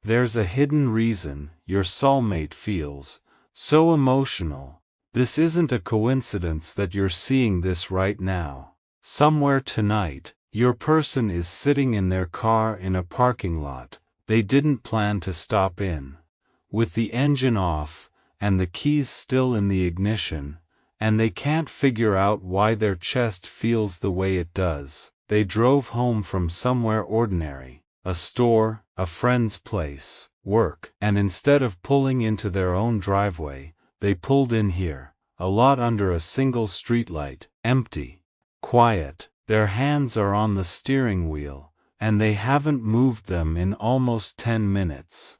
There's a hidden reason your soulmate feels so emotional. This isn't a coincidence that you're seeing this right now. Somewhere tonight, your person is sitting in their car in a parking lot they didn't plan to stop in, with the engine off and the keys still in the ignition, and they can't figure out why their chest feels the way it does. They drove home from somewhere ordinary, a store, a friend's place, work, and instead of pulling into their own driveway, they pulled in here, a lot under a single streetlight, empty, quiet. Their hands are on the steering wheel, and they haven't moved them in almost 10 minutes.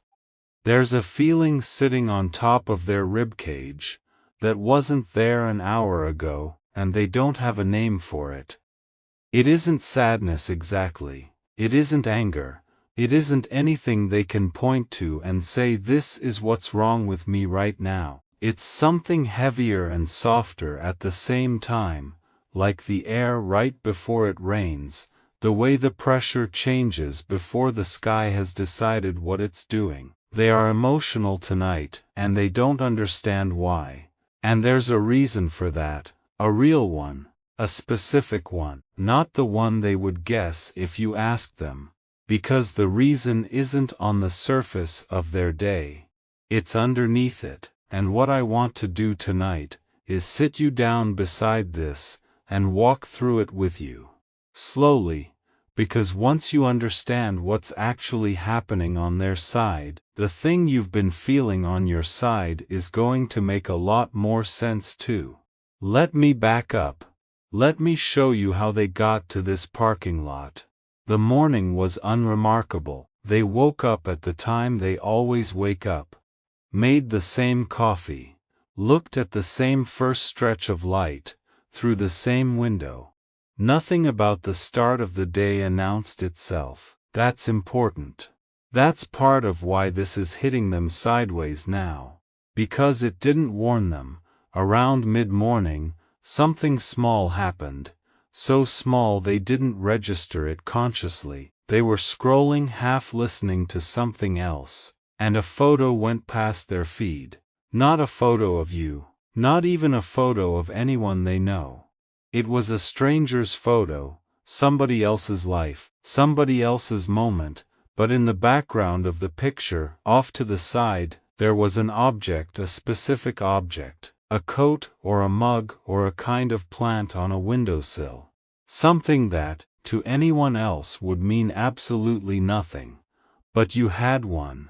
There's a feeling sitting on top of their ribcage that wasn't there an hour ago, and they don't have a name for it. It isn't sadness exactly, it isn't anger, it isn't anything they can point to and say this is what's wrong with me right now. It's something heavier and softer at the same time, like the air right before it rains, the way the pressure changes before the sky has decided what it's doing. They are emotional tonight, and they don't understand why. And there's a reason for that, a real one, a specific one, not the one they would guess if you asked them. Because the reason isn't on the surface of their day. It's underneath it, and what I want to do tonight is sit you down beside this and walk through it with you. Slowly, because once you understand what's actually happening on their side, the thing you've been feeling on your side is going to make a lot more sense too. Let me back up. Let me show you how they got to this parking lot. The morning was unremarkable. They woke up at the time they always wake up, made the same coffee, looked at the same first stretch of light, through the same window. Nothing about the start of the day announced itself. That's important. That's part of why this is hitting them sideways now. Because it didn't warn them. Around mid-morning, something small happened. So small they didn't register it consciously. They were scrolling, half listening to something else, and a photo went past their feed. Not a photo of you. Not even a photo of anyone they know. It was a stranger's photo, somebody else's life, somebody else's moment, but in the background of the picture, off to the side, there was an object, a specific object, a coat or a mug or a kind of plant on a windowsill. Something that, to anyone else would mean absolutely nothing. But you had one.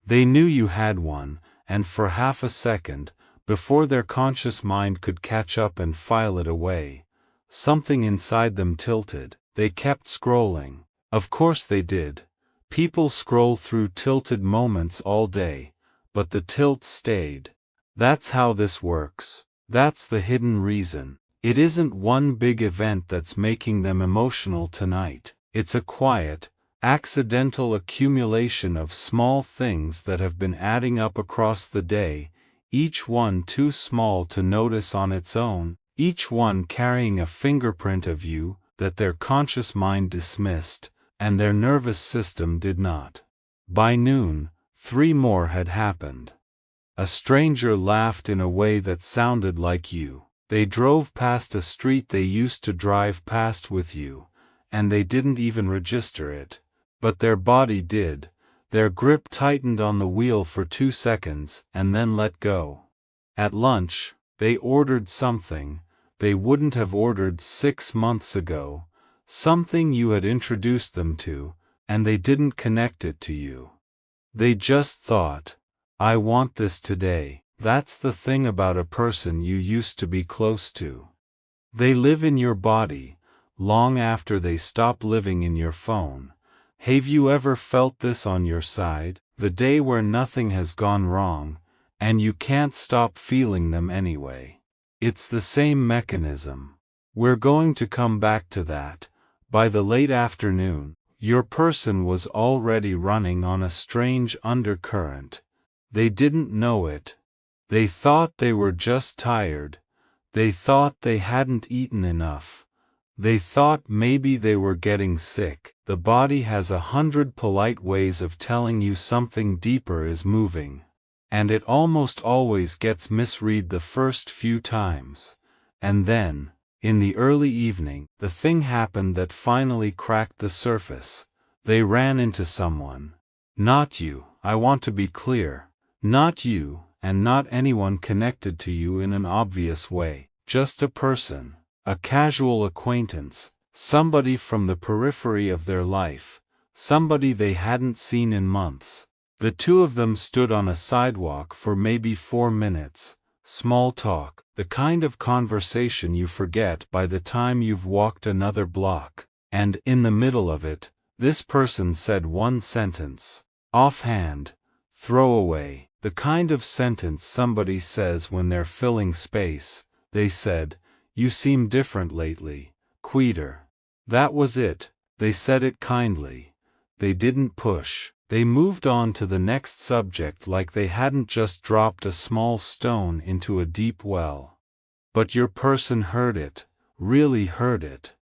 They knew you had one, and for half a second, before their conscious mind could catch up and file it away, something inside them tilted. They kept scrolling. Of course they did. People scroll through tilted moments all day, but the tilt stayed. That's how this works. That's the hidden reason. It isn't one big event that's making them emotional tonight. It's a quiet, accidental accumulation of small things that have been adding up across the day, each one too small to notice on its own, each one carrying a fingerprint of you that their conscious mind dismissed, and their nervous system did not. By noon, 3 more had happened. A stranger laughed in a way that sounded like you. They drove past a street they used to drive past with you, and they didn't even register it. But their body did. Their grip tightened on the wheel for 2 seconds, and then let go. At lunch, they ordered something they wouldn't have ordered 6 months ago, something you had introduced them to, and they didn't connect it to you. They just thought, I want this today. That's the thing about a person you used to be close to. They live in your body, long after they stop living in your phone. Have you ever felt this on your side, the day where nothing has gone wrong, and you can't stop feeling them anyway? It's the same mechanism. We're going to come back to that. By the late afternoon, your person was already running on a strange undercurrent. They didn't know it. They thought they were just tired. They thought they hadn't eaten enough. They thought maybe they were getting sick. The body has 100 polite ways of telling you something deeper is moving. And it almost always gets misread the first few times. And then, in the early evening, the thing happened that finally cracked the surface. They ran into someone. Not you, I want to be clear. Not you, and not anyone connected to you in an obvious way. Just a person, a casual acquaintance, somebody from the periphery of their life, somebody they hadn't seen in months. The two of them stood on a sidewalk for maybe 4 minutes. Small talk, the kind of conversation you forget by the time you've walked another block. And in the middle of it, this person said one sentence. Offhand, throwaway, the kind of sentence somebody says when they're filling space. They said, "You seem different lately, Quieter." That was it. They said it kindly. They didn't push. They moved on to the next subject like they hadn't just dropped a small stone into a deep well. But your person heard it, really heard it.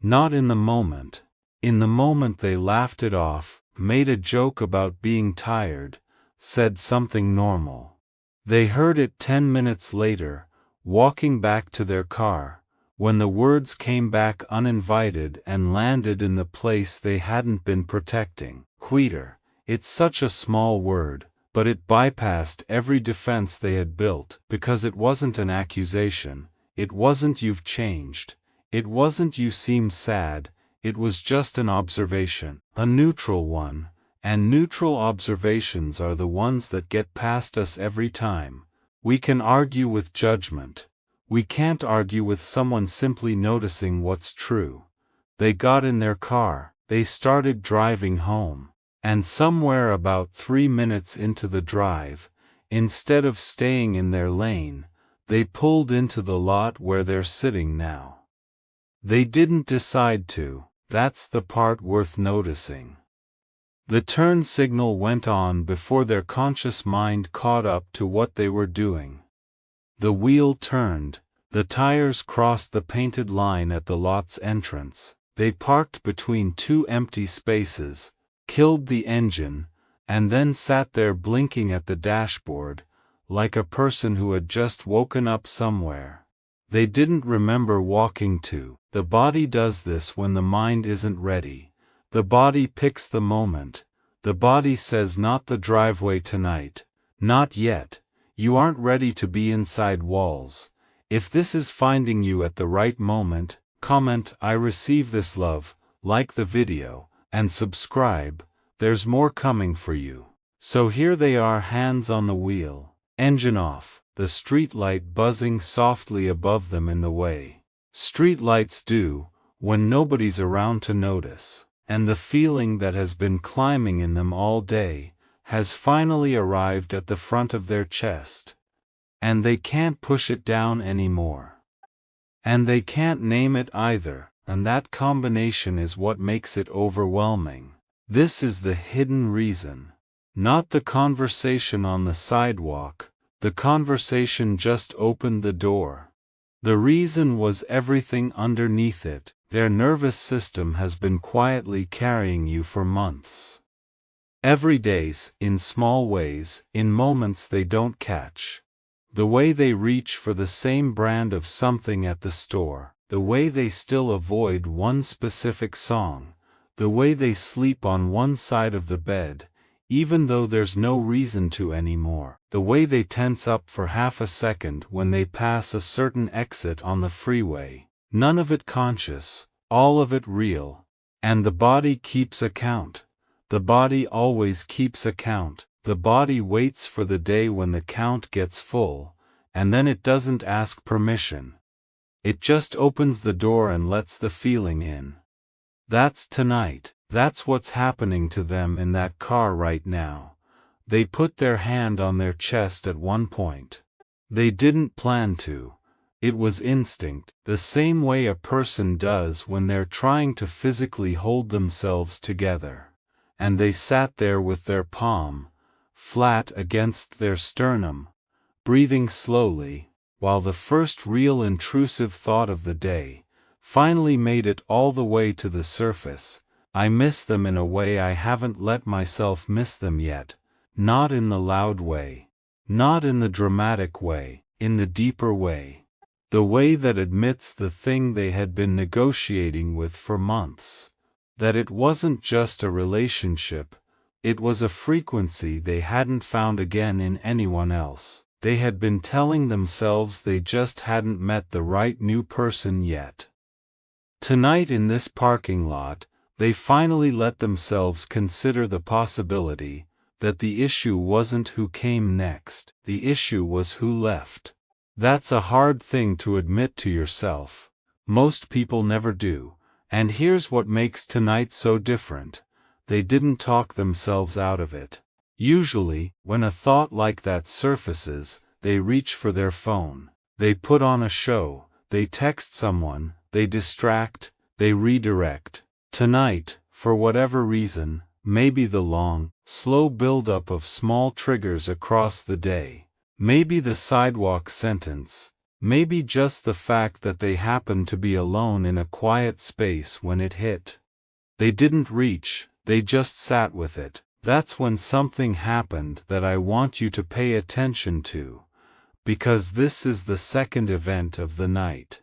Not in the moment. In the moment they laughed it off, made a joke about being tired, said something normal. They heard it 10 minutes later, walking back to their car, when the words came back uninvited and landed in the place they hadn't been protecting. Quieter. It's such a small word, but it bypassed every defense they had built, because it wasn't an accusation, it wasn't "you've changed," it wasn't "you seem sad," it was just an observation, a neutral one, and neutral observations are the ones that get past us every time. We can argue with judgment. We can't argue with someone simply noticing what's true. They got in their car, they started driving home. And somewhere about 3 minutes into the drive, instead of staying in their lane, they pulled into the lot where they're sitting now. They didn't decide to, that's the part worth noticing. The turn signal went on before their conscious mind caught up to what they were doing. The wheel turned, the tires crossed the painted line at the lot's entrance, they parked between 2 empty spaces, killed the engine, and then sat there blinking at the dashboard, like a person who had just woken up somewhere. They didn't remember walking to. The body does this when the mind isn't ready. The body picks the moment. The body says not the driveway tonight. Not yet. You aren't ready to be inside walls. If this is finding you at the right moment, comment "I receive this love," like the video, and subscribe. There's more coming for you. So here they are, hands on the wheel, engine off, the street light buzzing softly above them in the way. Street lights do, when nobody's around to notice, and the feeling that has been climbing in them all day, has finally arrived at the front of their chest. And they can't push it down anymore. And they can't name it either, and that combination is what makes it overwhelming. This is the hidden reason. Not the conversation on the sidewalk, the conversation just opened the door. The reason was everything underneath it. Their nervous system has been quietly carrying you for months. Every days, in small ways, in moments they don't catch. The way they reach for the same brand of something at the store, the way they still avoid one specific song, the way they sleep on one side of the bed, even though there's no reason to anymore, the way they tense up for half a second when they pass a certain exit on the freeway, none of it conscious, all of it real. And the body keeps account. The body always keeps account. The body waits for the day when the count gets full, and then it doesn't ask permission. It just opens the door and lets the feeling in. That's tonight. That's what's happening to them in that car right now. They put their hand on their chest at one point. They didn't plan to. It was instinct, the same way a person does when they're trying to physically hold themselves together. And they sat there with their palm flat against their sternum, breathing slowly, while the first real intrusive thought of the day, finally made it all the way to the surface. I miss them in a way I haven't let myself miss them yet. Not in the loud way. Not in the dramatic way. In the deeper way. The way that admits the thing they had been negotiating with for months. That it wasn't just a relationship, it was a frequency they hadn't found again in anyone else. They had been telling themselves they just hadn't met the right new person yet. Tonight in this parking lot, they finally let themselves consider the possibility that the issue wasn't who came next, the issue was who left. That's a hard thing to admit to yourself. Most people never do, and here's what makes tonight so different. They didn't talk themselves out of it. Usually, when a thought like that surfaces, they reach for their phone. They put on a show, they text someone, they distract, they redirect. Tonight, for whatever reason, maybe the long, slow buildup of small triggers across the day, maybe the sidewalk sentence, maybe just the fact that they happened to be alone in a quiet space when it hit. They didn't reach, they just sat with it. That's when something happened that I want you to pay attention to, because this is the second event of the night.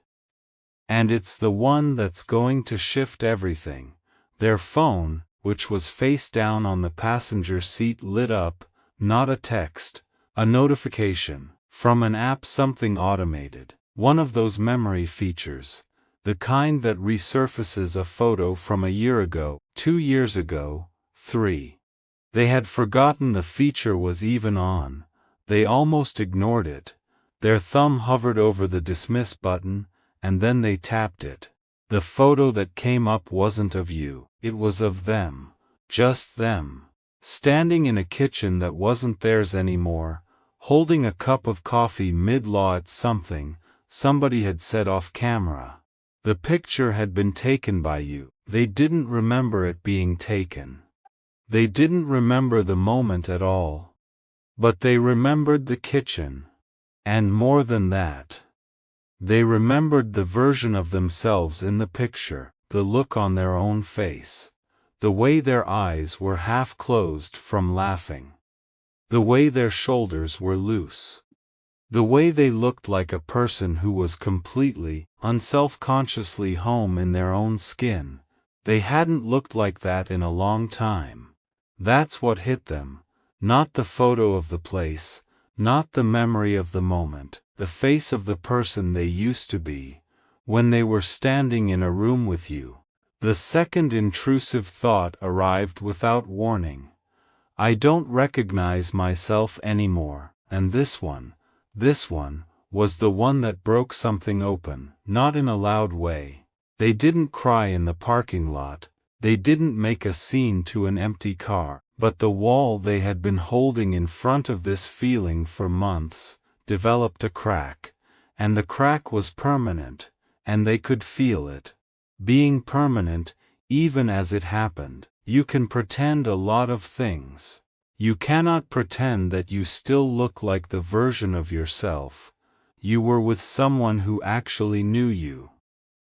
And it's the one that's going to shift everything. Their phone, which was face down on the passenger seat, lit up, not a text, a notification, from an app, something automated, one of those memory features, the kind that resurfaces a photo from a year ago, 2 years ago, 3. They had forgotten the feature was even on, they almost ignored it. Their thumb hovered over the dismiss button, and then they tapped it. The photo that came up wasn't of you, it was of them. Just them. Standing in a kitchen that wasn't theirs anymore, holding a cup of coffee mid-law at something somebody had said off camera. The picture had been taken by you. They didn't remember it being taken. They didn't remember the moment at all. But they remembered the kitchen. And more than that. They remembered the version of themselves in the picture, the look on their own face. The way their eyes were half closed from laughing. The way their shoulders were loose. The way they looked like a person who was completely, unself-consciously home in their own skin. They hadn't looked like that in a long time. That's what hit them. Not the photo of the place, not the memory of the moment, the face of the person they used to be, when they were standing in a room with you. The second intrusive thought arrived without warning. I don't recognize myself anymore, and this one, was the one that broke something open, not in a loud way. They didn't cry in the parking lot, they didn't make a scene to an empty car, but the wall they had been holding in front of this feeling for months, developed a crack, and the crack was permanent, and they could feel it. Being permanent, even as it happened. You can pretend a lot of things. You cannot pretend that you still look like the version of yourself you were with someone who actually knew you.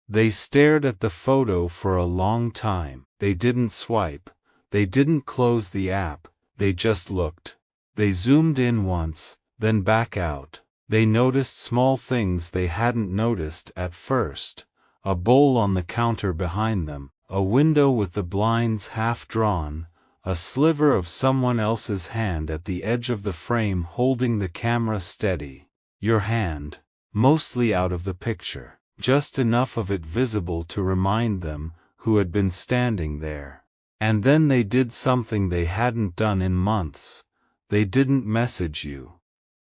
They stared at the photo for a long time. They didn't swipe. They didn't close the app. They just looked. They zoomed in once, then back out. They noticed small things they hadn't noticed at first. A bowl on the counter behind them, a window with the blinds half drawn, a sliver of someone else's hand at the edge of the frame holding the camera steady. Your hand, mostly out of the picture, just enough of it visible to remind them who had been standing there. And then they did something they hadn't done in months. They didn't message you.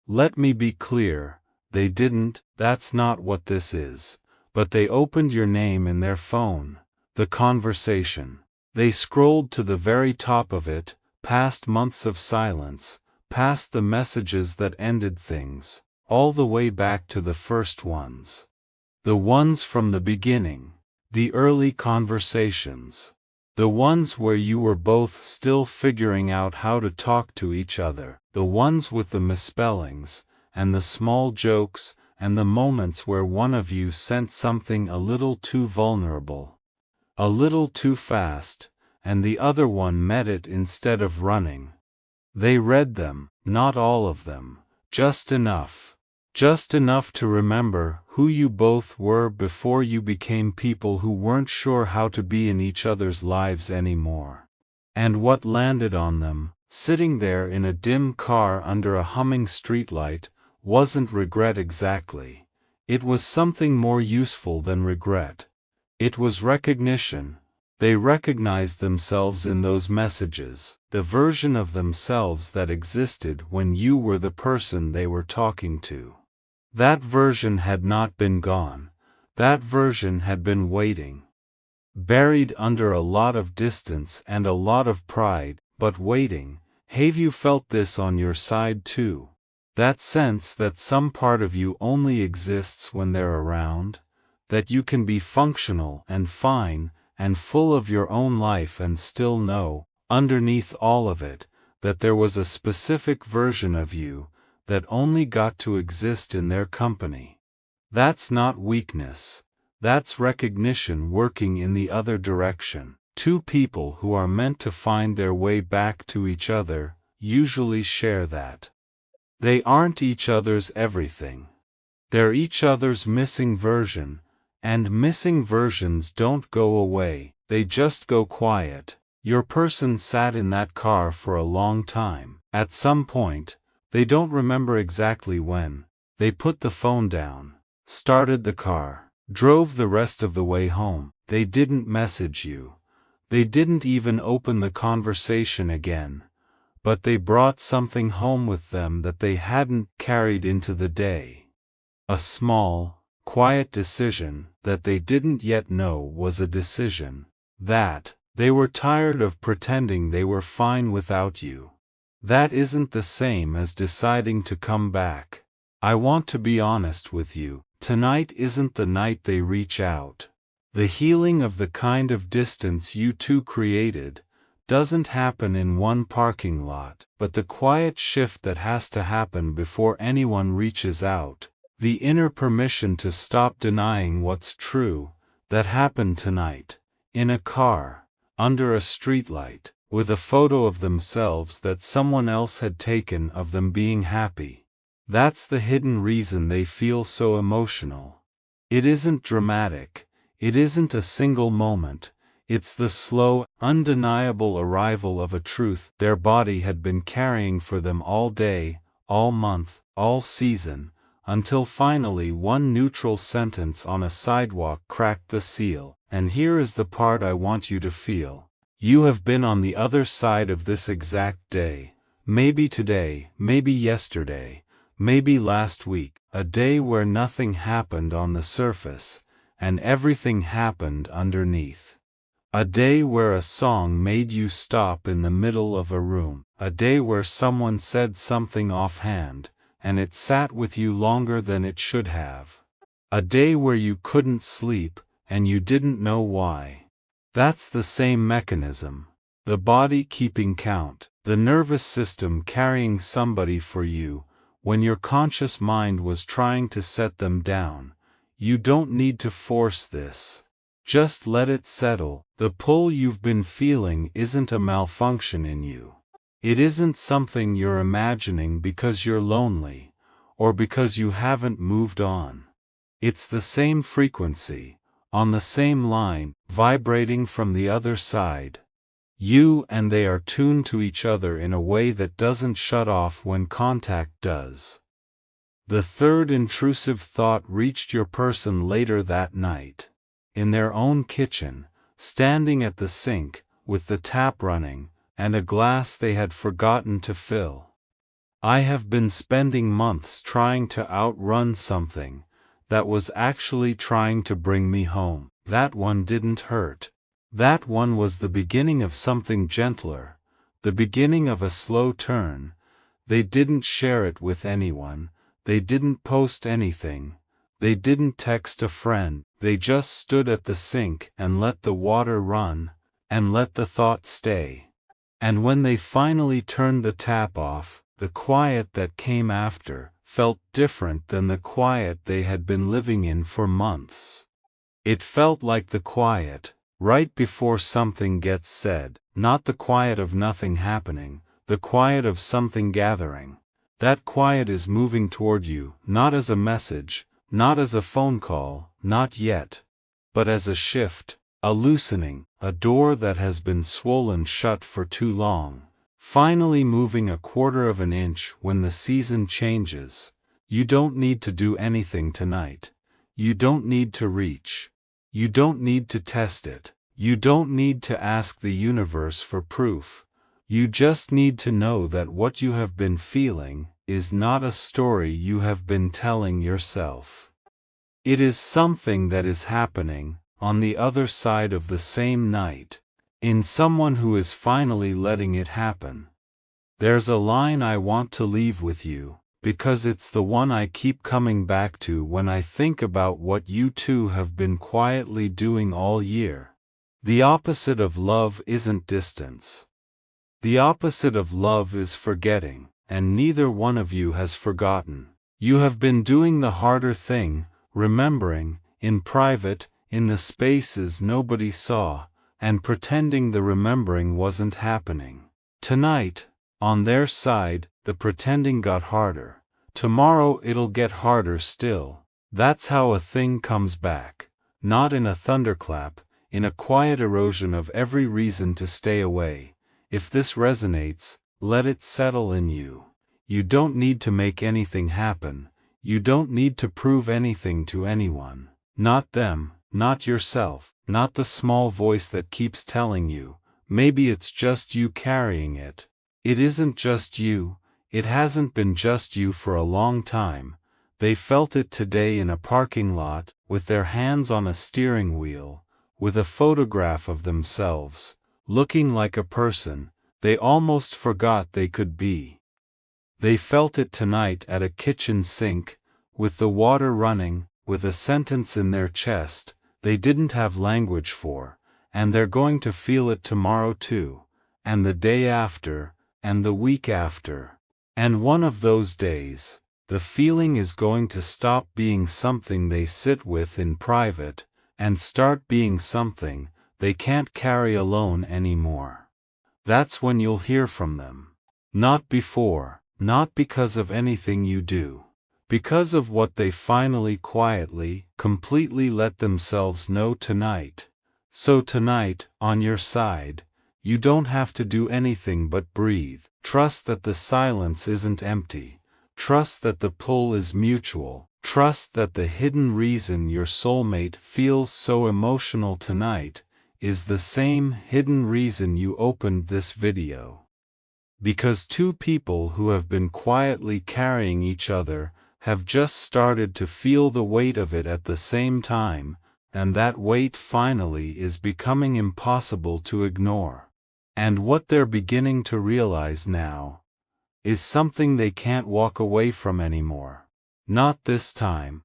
Let me be clear, they didn't, that's not what this is. But they opened your name in their phone. The conversation. They scrolled to the very top of it, past months of silence, past the messages that ended things, all the way back to the first ones. The ones from the beginning. The early conversations. The ones where you were both still figuring out how to talk to each other. The ones with the misspellings, and the small jokes, and the moments where one of you sent something a little too vulnerable, a little too fast, and the other one met it instead of running. They read them, not all of them, just enough. Just enough to remember who you both were before you became people who weren't sure how to be in each other's lives anymore. And what landed on them, sitting there in a dim car under a humming streetlight, wasn't regret exactly. It was something more useful than regret. It was recognition. They recognized themselves in those messages, the version of themselves that existed when you were the person they were talking to. That version had not been gone. That version had been waiting. Buried under a lot of distance and a lot of pride, but waiting. Have you felt this on your side too? That sense that some part of you only exists when they're around? That you can be functional and fine and full of your own life and still know, underneath all of it, that there was a specific version of you that only got to exist in their company. That's not weakness. That's recognition working in the other direction. Two people who are meant to find their way back to each other usually share that. They aren't each other's everything. They're each other's missing version, and missing versions don't go away, they just go quiet. Your person sat in that car for a long time. At some point, they don't remember exactly when, they put the phone down, started the car, drove the rest of the way home. They didn't message you. They didn't even open the conversation again. But they brought something home with them that they hadn't carried into the day. A small, quiet decision that they didn't yet know was a decision. That they were tired of pretending they were fine without you. That isn't the same as deciding to come back. I want to be honest with you, tonight isn't the night they reach out. The healing of the kind of distance you two created doesn't happen in one parking lot, but the quiet shift that has to happen before anyone reaches out, the inner permission to stop denying what's true, that happened tonight, in a car, under a streetlight, with a photo of themselves that someone else had taken of them being happy. That's the hidden reason they feel so emotional. It isn't dramatic, it isn't a single moment, it's the slow, undeniable arrival of a truth their body had been carrying for them all day, all month, all season, until finally one neutral sentence on a sidewalk cracked the seal. And here is the part I want you to feel. You have been on the other side of this exact day. Maybe today, maybe yesterday, maybe last week, a day where nothing happened on the surface, and everything happened underneath. A day where a song made you stop in the middle of a room. A day where someone said something offhand, and it sat with you longer than it should have. A day where you couldn't sleep, and you didn't know why. That's the same mechanism. The body keeping count, the nervous system carrying somebody for you, when your conscious mind was trying to set them down. You don't need to force this. Just let it settle. The pull you've been feeling isn't a malfunction in you. It isn't something you're imagining because you're lonely, or because you haven't moved on. It's the same frequency, on the same line, vibrating from the other side. You and they are tuned to each other in a way that doesn't shut off when contact does. The third intrusive thought reached your person later that night. In their own kitchen, standing at the sink, with the tap running, and a glass they had forgotten to fill. I have been spending months trying to outrun something that was actually trying to bring me home. That one didn't hurt. That one was the beginning of something gentler, the beginning of a slow turn. They didn't share it with anyone, they didn't post anything, they didn't text a friend, they just stood at the sink and let the water run, and let the thought stay. And when they finally turned the tap off, the quiet that came after, felt different than the quiet they had been living in for months. It felt like the quiet, right before something gets said, not the quiet of nothing happening, the quiet of something gathering. That quiet is moving toward you, not as a message, not as a phone call, not yet, but as a shift, a loosening, a door that has been swollen shut for too long, finally moving a quarter of an inch when the season changes. You don't need to do anything tonight. You don't need to reach. You don't need to test it. You don't need to ask the universe for proof. You just need to know that what you have been feeling is not a story you have been telling yourself. It is something that is happening, on the other side of the same night, in someone who is finally letting it happen. There's a line I want to leave with you, because it's the one I keep coming back to when I think about what you two have been quietly doing all year. The opposite of love isn't distance. The opposite of love is forgetting, and neither one of you has forgotten. You have been doing the harder thing, remembering, in private, in the spaces nobody saw, and pretending the remembering wasn't happening. Tonight, on their side, the pretending got harder. Tomorrow it'll get harder still. That's how a thing comes back. Not in a thunderclap, in a quiet erosion of every reason to stay away. If this resonates, let it settle in you. You don't need to make anything happen. You don't need to prove anything to anyone. Not them, not yourself, not the small voice that keeps telling you. Maybe it's just you carrying it. It isn't just you. It hasn't been just you for a long time. They felt it today in a parking lot, with their hands on a steering wheel, with a photograph of themselves, looking like a person they almost forgot they could be. They felt it tonight at a kitchen sink, with the water running, with a sentence in their chest they didn't have language for, and they're going to feel it tomorrow too, and the day after, and the week after. And one of those days, the feeling is going to stop being something they sit with in private, and start being something they can't carry alone anymore. That's when you'll hear from them. Not before, not because of anything you do. Because of what they finally quietly, completely let themselves know tonight. So tonight, on your side, you don't have to do anything but breathe. Trust that the silence isn't empty. Trust that the pull is mutual. Trust that the hidden reason your soulmate feels so emotional tonight is the same hidden reason you opened this video. Because two people who have been quietly carrying each other have just started to feel the weight of it at the same time, and that weight finally is becoming impossible to ignore. And what they're beginning to realize now is something they can't walk away from anymore. Not this time.